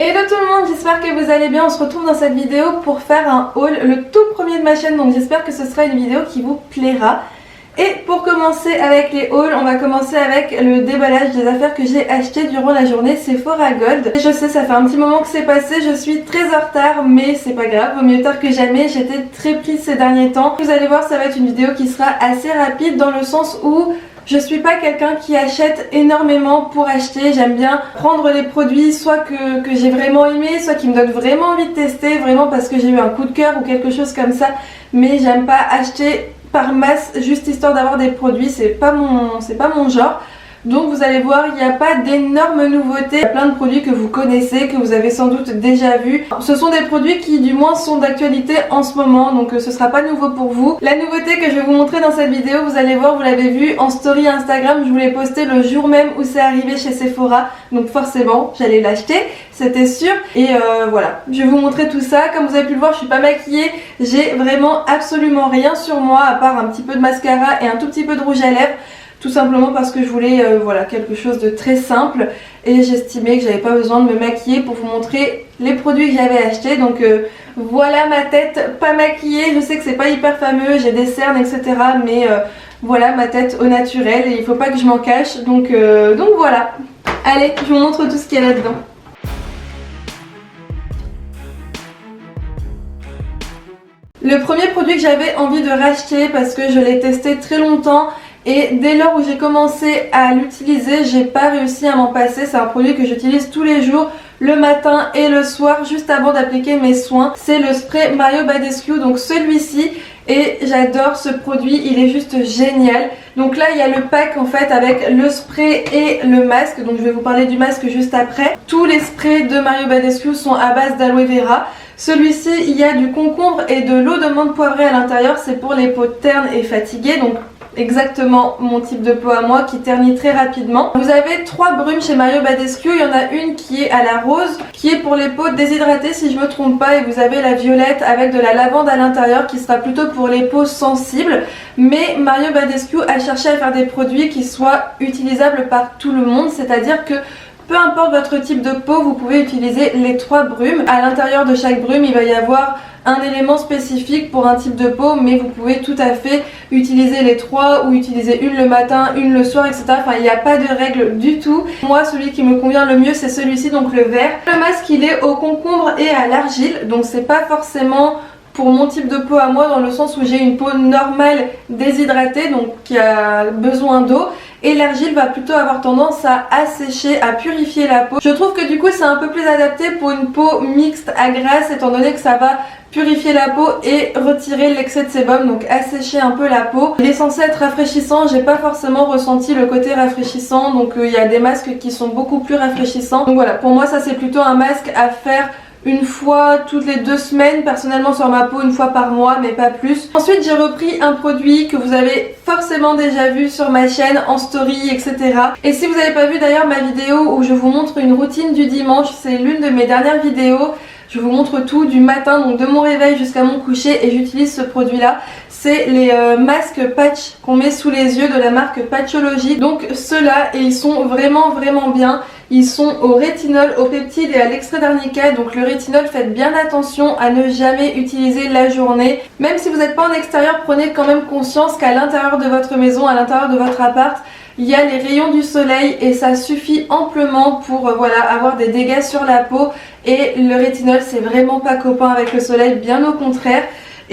Hello tout le monde, j'espère que vous allez bien. On se retrouve dans cette vidéo pour faire un haul, le tout premier de ma chaîne, donc j'espère que ce sera une vidéo qui vous plaira. Et pour commencer avec les hauls, on va commencer avec le déballage des affaires que j'ai achetées durant la journée Sephora Gold. Je sais, ça fait un petit moment que c'est passé, je suis très en retard, mais c'est pas grave, vaut mieux tard que jamais. J'étais très prise ces derniers temps. Vous allez voir, ça va être une vidéo qui sera assez rapide dans le sens où je suis pas quelqu'un qui achète énormément pour acheter. J'aime bien prendre les produits soit que j'ai vraiment aimé, soit qui me donnent vraiment envie de tester, vraiment parce que j'ai eu un coup de cœur ou quelque chose comme ça. Mais j'aime pas acheter par masse juste histoire d'avoir des produits, c'est pas mon genre. Donc vous allez voir, il n'y a pas d'énormes nouveautés. Il y a plein de produits que vous connaissez, que vous avez sans doute déjà vus. Ce sont des produits qui du moins sont d'actualité en ce moment, donc ce sera pas nouveau pour vous. La nouveauté que je vais vous montrer dans cette vidéo, vous allez voir, vous l'avez vu en story Instagram, je vous l'ai posté le jour même où c'est arrivé chez Sephora. Donc forcément, j'allais l'acheter, c'était sûr. Et voilà, je vais vous montrer tout ça. Comme vous avez pu le voir, je suis pas maquillée. J'ai vraiment absolument rien sur moi, à part un petit peu de mascara et un tout petit peu de rouge à lèvres. Tout simplement parce que je voulais voilà, quelque chose de très simple et j'estimais que j'avais pas besoin de me maquiller pour vous montrer les produits que j'avais achetés. Donc voilà ma tête pas maquillée. Je sais que c'est pas hyper fameux, j'ai des cernes etc. Mais voilà ma tête au naturel et il faut pas que je m'en cache. Donc voilà. Allez, je vous montre tout ce qu'il y a là-dedans. Le premier produit que j'avais envie de racheter parce que je l'ai testé très longtemps et dès lors où j'ai commencé à l'utiliser, j'ai pas réussi à m'en passer. C'est un produit que j'utilise tous les jours, le matin et le soir, juste avant d'appliquer mes soins. C'est le spray Mario Badescu, donc celui-ci. Et j'adore ce produit, il est juste génial. Donc là il y a le pack en fait avec le spray et le masque. Donc je vais vous parler du masque juste après. Tous les sprays de Mario Badescu sont à base d'aloe vera. Celui-ci, il y a du concombre et de l'eau de menthe poivrée à l'intérieur. C'est pour les peaux ternes et fatiguées. Donc exactement mon type de peau à moi qui ternit très rapidement. Vous avez 3 brumes chez Mario Badescu. Il y en a une qui est à la rose, qui est pour les peaux déshydratées si je me trompe pas. Et vous avez la violette avec de la lavande à l'intérieur qui sera plutôt pour les peaux sensibles. Mais Mario Badescu a cherché à faire des produits qui soient utilisables par tout le monde. C'est-à-dire que peu importe votre type de peau, vous pouvez utiliser les 3 brumes. À l'intérieur de chaque brume, il va y avoir un élément spécifique pour un type de peau, mais vous pouvez tout à fait utiliser les 3 ou utiliser une le matin, une le soir, etc. Enfin, il n'y a pas de règle du tout. Moi, celui qui me convient le mieux, c'est celui-ci, donc le vert. Le masque, il est au concombre et à l'argile, donc c'est pas forcément pour mon type de peau à moi, dans le sens où j'ai une peau normale déshydratée, donc qui a besoin d'eau. Et l'argile va plutôt avoir tendance à assécher, à purifier la peau. Je trouve que du coup c'est un peu plus adapté pour une peau mixte à grasse, étant donné que ça va purifier la peau et retirer l'excès de sébum, donc assécher un peu la peau. Il est censé être rafraîchissant, j'ai pas forcément ressenti le côté rafraîchissant, donc il y a des masques qui sont beaucoup plus rafraîchissants. Donc voilà, pour moi ça c'est plutôt un masque à faire une fois toutes les 2 semaines, personnellement sur ma peau une fois par mois, mais pas plus. Ensuite j'ai repris un produit que vous avez forcément déjà vu sur ma chaîne en story etc. Et si vous n'avez pas vu d'ailleurs ma vidéo où je vous montre une routine du dimanche, c'est l'une de mes dernières vidéos. Je vous montre tout du matin, donc de mon réveil jusqu'à mon coucher, et j'utilise ce produit là. C'est les masques patch qu'on met sous les yeux de la marque Patchology. Donc ceux-là, et ils sont vraiment bien. Ils sont au rétinol, au peptide et à l'extrait d'arnica. Donc le rétinol, faites bien attention à ne jamais utiliser la journée. Même si vous n'êtes pas en extérieur, prenez quand même conscience qu'à l'intérieur de votre maison, à l'intérieur de votre appart, il y a les rayons du soleil et ça suffit amplement pour voilà, avoir des dégâts sur la peau. Et le rétinol, c'est vraiment pas copain avec le soleil, bien au contraire.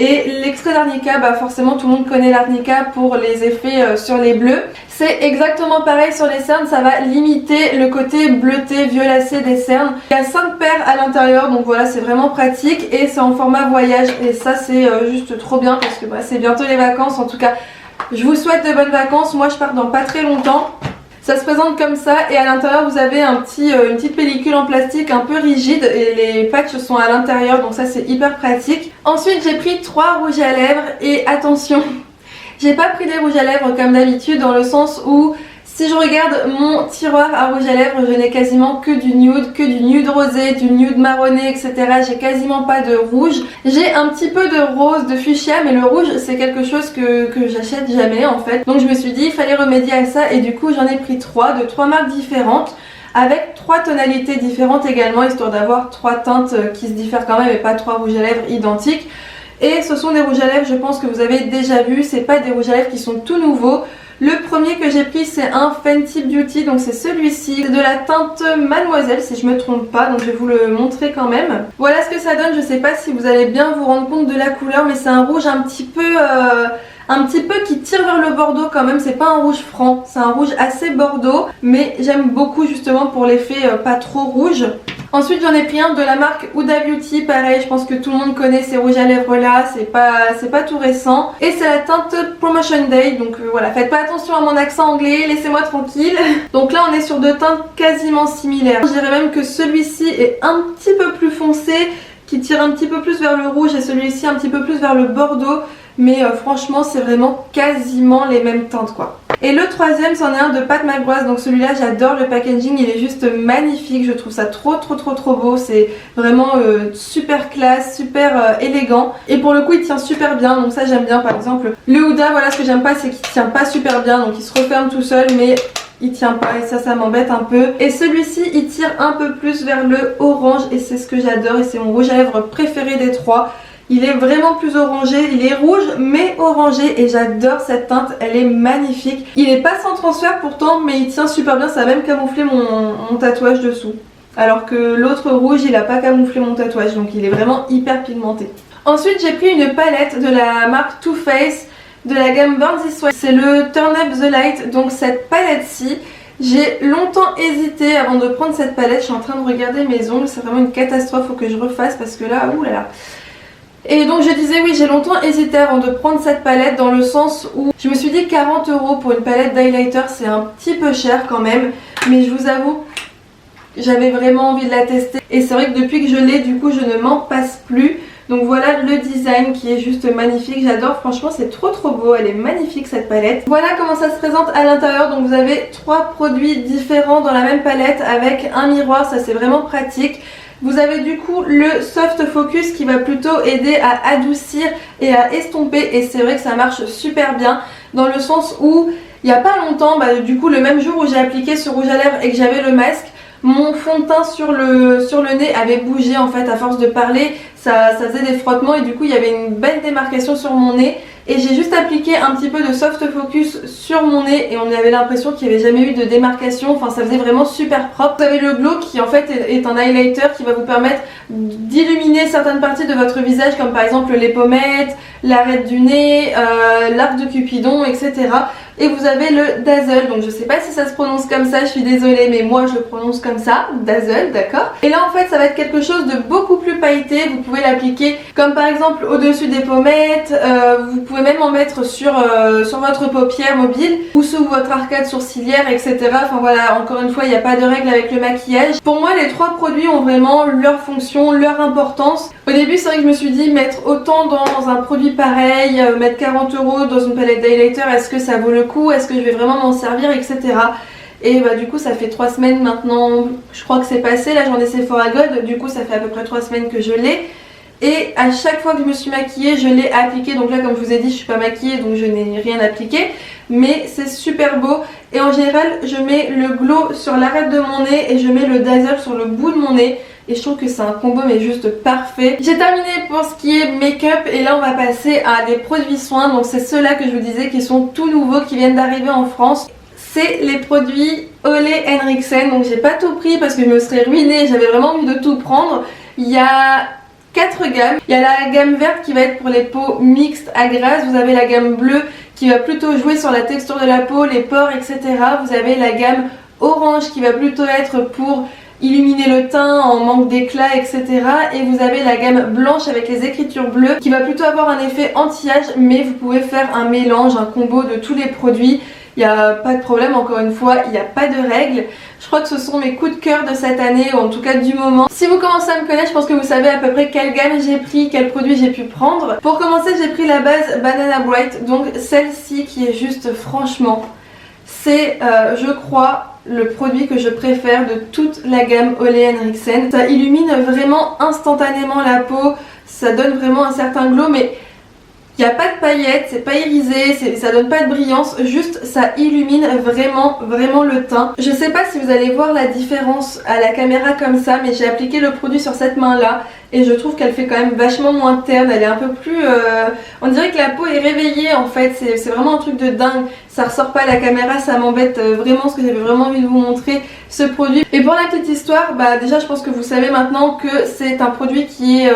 Et l'extrait d'arnica, bah forcément tout le monde connaît l'arnica pour les effets sur les bleus. C'est exactement pareil sur les cernes, ça va limiter le côté bleuté, violacé des cernes. Il y a 5 paires à l'intérieur, donc voilà, c'est vraiment pratique et c'est en format voyage. Et ça c'est juste trop bien parce que bah, c'est bientôt les vacances. En tout cas, je vous souhaite de bonnes vacances. Moi je pars dans pas très longtemps. Ça se présente comme ça et à l'intérieur vous avez une petite pellicule en plastique un peu rigide et les patchs sont à l'intérieur, donc ça c'est hyper pratique. Ensuite j'ai pris 3 rouges à lèvres et attention, j'ai pas pris des rouges à lèvres comme d'habitude dans le sens où si je regarde mon tiroir à rouge à lèvres, je n'ai quasiment que du nude rosé, du nude marronné, etc. J'ai quasiment pas de rouge. J'ai un petit peu de rose, de fuchsia, mais le rouge c'est quelque chose que j'achète jamais en fait. Donc je me suis dit il fallait remédier à ça et du coup j'en ai pris 3 de 3 marques différentes. avec 3 tonalités différentes également, histoire d'avoir 3 teintes qui se diffèrent quand même et pas 3 rouges à lèvres identiques. Et ce sont des rouges à lèvres, je pense que vous avez déjà vu, c'est pas des rouges à lèvres qui sont tout nouveaux. Le premier que j'ai pris c'est un Fenty Beauty, donc c'est celui-ci, c'est de la teinte Mademoiselle si je me trompe pas, donc je vais vous le montrer quand même. Voilà ce que ça donne, je sais pas si vous allez bien vous rendre compte de la couleur, mais c'est un rouge un petit peu qui tire vers le bordeaux quand même, c'est pas un rouge franc, c'est un rouge assez bordeaux, mais j'aime beaucoup justement pour l'effet pas trop rouge. Ensuite j'en ai pris un de la marque Huda Beauty, pareil je pense que tout le monde connaît ces rouges à lèvres là, c'est pas tout récent. Et c'est la teinte Promotion Day, donc voilà, faites pas attention à mon accent anglais, laissez-moi tranquille. Donc là on est sur 2 teintes quasiment similaires. Je dirais même que celui-ci est un petit peu plus foncé, qui tire un petit peu plus vers le rouge et celui-ci un petit peu plus vers le bordeaux. Mais franchement c'est vraiment quasiment les mêmes teintes quoi. Et le troisième c'en est un de Pat McGrath, donc celui-là j'adore le packaging, il est juste magnifique, je trouve ça trop beau, c'est vraiment super classe, super élégant et pour le coup il tient super bien, donc ça j'aime bien. Par exemple le Huda, voilà ce que j'aime pas c'est qu'il tient pas super bien, donc il se referme tout seul mais il tient pas et ça m'embête un peu. Et celui-ci il tire un peu plus vers le orange et c'est ce que j'adore et c'est mon rouge à lèvres préféré des 3. Il est vraiment plus orangé, il est rouge mais orangé et j'adore cette teinte, elle est magnifique. Il est pas sans transfert pourtant mais il tient super bien, ça va même camoufler mon tatouage dessous. Alors que l'autre rouge il a pas camouflé mon tatouage, donc il est vraiment hyper pigmenté. Ensuite j'ai pris une palette de la marque Too Faced de la gamme Burn This Way. C'est le Turn Up the Light, donc cette palette-ci. J'ai longtemps hésité avant de prendre cette palette, je suis en train de regarder mes ongles, c'est vraiment une catastrophe, faut que je refasse parce que là, oulala. Et donc je disais oui, j'ai longtemps hésité avant de prendre cette palette dans le sens où je me suis dit 40 € pour une palette d'highlighter c'est un petit peu cher quand même, mais je vous avoue j'avais vraiment envie de la tester et c'est vrai que depuis que je l'ai du coup je ne m'en passe plus. Donc voilà le design qui est juste magnifique, j'adore, franchement c'est trop beau, elle est magnifique cette palette. Voilà comment ça se présente à l'intérieur, donc vous avez 3 produits différents dans la même palette avec un miroir, ça c'est vraiment pratique. Vous avez du coup le Soft Focus qui va plutôt aider à adoucir et à estomper et c'est vrai que ça marche super bien dans le sens où il n'y a pas longtemps, du coup le même jour où j'ai appliqué ce rouge à lèvres et que j'avais le masque, mon fond de teint sur le nez avait bougé en fait à force de parler, ça faisait des frottements et du coup il y avait une belle démarcation sur mon nez. Et j'ai juste appliqué un petit peu de soft focus sur mon nez et on avait l'impression qu'il n'y avait jamais eu de démarcation, enfin ça faisait vraiment super propre. Vous avez le glow qui en fait est un highlighter qui va vous permettre d'illuminer certaines parties de votre visage comme par exemple les pommettes, l'arête du nez, l'arc de Cupidon, etc. Et vous avez le Dazzle, donc je sais pas si ça se prononce comme ça, je suis désolée mais moi je le prononce comme ça, Dazzle, d'accord. Et là en fait ça va être quelque chose de beaucoup plus pailleté, vous pouvez l'appliquer comme par exemple au-dessus des pommettes, vous pouvez même en mettre sur votre paupière mobile ou sous votre arcade sourcilière, etc. Enfin voilà, encore une fois il n'y a pas de règle avec le maquillage. Pour moi les 3 produits ont vraiment leur fonction, leur importance. Au début c'est vrai que je me suis dit mettre autant dans un produit pareil, mettre 40 € dans une palette d'highlighter, est-ce que ça vaut le coup, est-ce que je vais vraiment m'en servir, etc. Et du coup ça fait 3 semaines maintenant, je crois que c'est passé, là j'en ai Sephora Gold, du coup ça fait à peu près 3 semaines que je l'ai. Et à chaque fois que je me suis maquillée, je l'ai appliqué. Donc là comme je vous ai dit, je suis pas maquillée donc je n'ai rien appliqué. Mais c'est super beau. Et en général, je mets le glow sur l'arête de mon nez et je mets le Dazzle sur le bout de mon nez. Et je trouve que c'est un combo mais juste parfait. J'ai terminé pour ce qui est make-up et là on va passer à des produits soins. Donc c'est ceux-là que je vous disais qui sont tout nouveaux, qui viennent d'arriver en France. C'est les produits Ole Henriksen. Donc j'ai pas tout pris parce que je me serais ruinée, j'avais vraiment envie de tout prendre. Il y a 4 gammes. Il y a la gamme verte qui va être pour les peaux mixtes à grasse. Vous avez la gamme bleue qui va plutôt jouer sur la texture de la peau, les pores, etc. Vous avez la gamme orange qui va plutôt être pour illuminer le teint en manque d'éclat, etc. Et vous avez la gamme blanche avec les écritures bleues qui va plutôt avoir un effet anti-âge, mais vous pouvez faire un mélange, un combo de tous les produits. Il n'y a pas de problème, encore une fois, il n'y a pas de règles. Je crois que ce sont mes coups de cœur de cette année, ou en tout cas du moment. Si vous commencez à me connaître, je pense que vous savez à peu près quelle gamme j'ai pris, quel produit j'ai pu prendre. Pour commencer, j'ai pris la base Banana Bright, donc celle-ci qui est juste franchement, c'est je crois le produit que je préfère de toute la gamme Ole Henriksen. Ça illumine vraiment instantanément la peau, ça donne vraiment un certain glow, mais Il n'y a pas de paillettes, c'est pas irisé, ça donne pas de brillance, juste ça illumine vraiment le teint. Je sais pas si vous allez voir la différence à la caméra comme ça, mais j'ai appliqué le produit sur cette main là et je trouve qu'elle fait quand même vachement moins terne, elle est un peu plus... on dirait que la peau est réveillée en fait, c'est vraiment un truc de dingue. Ça ressort pas à la caméra, ça m'embête vraiment parce que j'avais vraiment envie de vous montrer ce produit. Et pour la petite histoire, déjà je pense que vous savez maintenant que c'est un produit qui est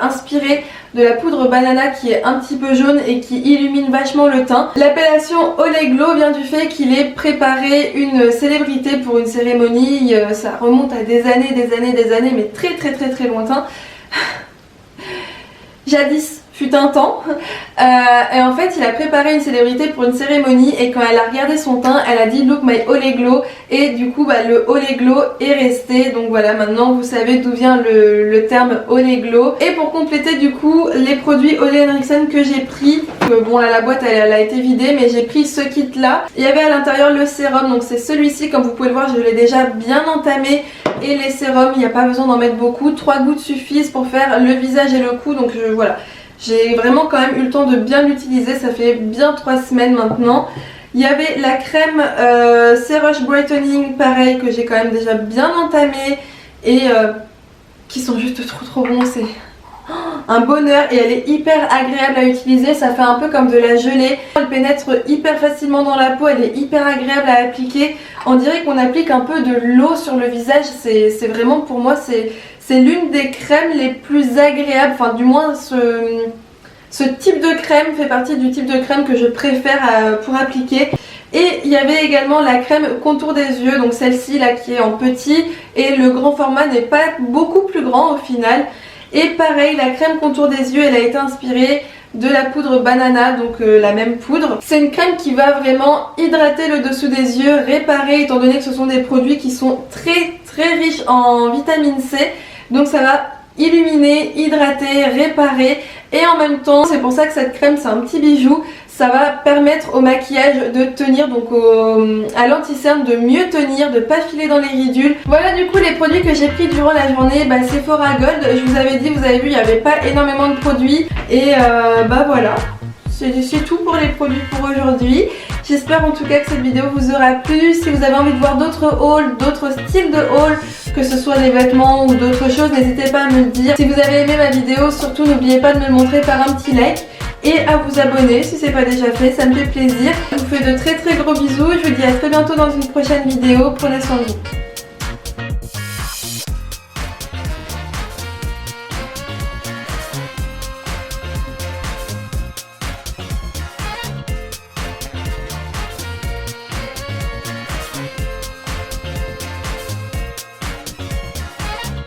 inspiré de la poudre banana qui est un petit peu jaune et qui illumine vachement le teint. L'appellation Olay Glow vient du fait qu'il ait préparé une célébrité pour une cérémonie, ça remonte à des années, mais très lointain. Jadis fut un temps et en fait il a préparé une célébrité pour une cérémonie et quand elle a regardé son teint elle a dit look my Olay Glow et du coup le Olay Glow est resté, donc voilà, maintenant vous savez d'où vient le terme Olay Glow. Et pour compléter du coup les produits Ole Henriksen que j'ai pris, bon là la boîte elle a été vidée mais j'ai pris ce kit là, il y avait à l'intérieur le sérum, donc c'est celui-ci, comme vous pouvez le voir je l'ai déjà bien entamé. Et les sérums il n'y a pas besoin d'en mettre beaucoup, 3 gouttes suffisent pour faire le visage et le cou, donc voilà. J'ai vraiment quand même eu le temps de bien l'utiliser, ça fait bien 3 semaines maintenant. Il y avait la crème Cerush Brightening, pareil, que j'ai quand même déjà bien entamée et qui sont juste trop bons, c'est un bonheur et elle est hyper agréable à utiliser, ça fait un peu comme de la gelée. Elle pénètre hyper facilement dans la peau, elle est hyper agréable à appliquer. On dirait qu'on applique un peu de l'eau sur le visage, c'est vraiment pour moi c'est l'une des crèmes les plus agréables, enfin du moins ce type de crème fait partie du type de crème que je préfère pour appliquer. Et il y avait également la crème contour des yeux, donc celle-ci là qui est en petit et le grand format n'est pas beaucoup plus grand au final. Et pareil, la crème contour des yeux elle a été inspirée de la poudre banana, donc la même poudre. C'est une crème qui va vraiment hydrater le dessous des yeux, réparer, étant donné que ce sont des produits qui sont très riches en vitamine C. Donc ça va illuminer, hydrater, réparer et en même temps, c'est pour ça que cette crème c'est un petit bijou, ça va permettre au maquillage de tenir, donc à l'anti-cerne de mieux tenir, de pas filer dans les ridules. Voilà du coup les produits que j'ai pris durant la journée, Sephora Gold, je vous avais dit, vous avez vu, il n'y avait pas énormément de produits et voilà. C'est tout pour les produits pour aujourd'hui. J'espère en tout cas que cette vidéo vous aura plu. Si vous avez envie de voir d'autres hauls, d'autres styles de hauls, que ce soit des vêtements ou d'autres choses, n'hésitez pas à me le dire. Si vous avez aimé ma vidéo, surtout n'oubliez pas de me le montrer par un petit like et à vous abonner si ce n'est pas déjà fait, ça me fait plaisir. Je vous fais de très gros bisous, je vous dis à très bientôt dans une prochaine vidéo, prenez soin de vous.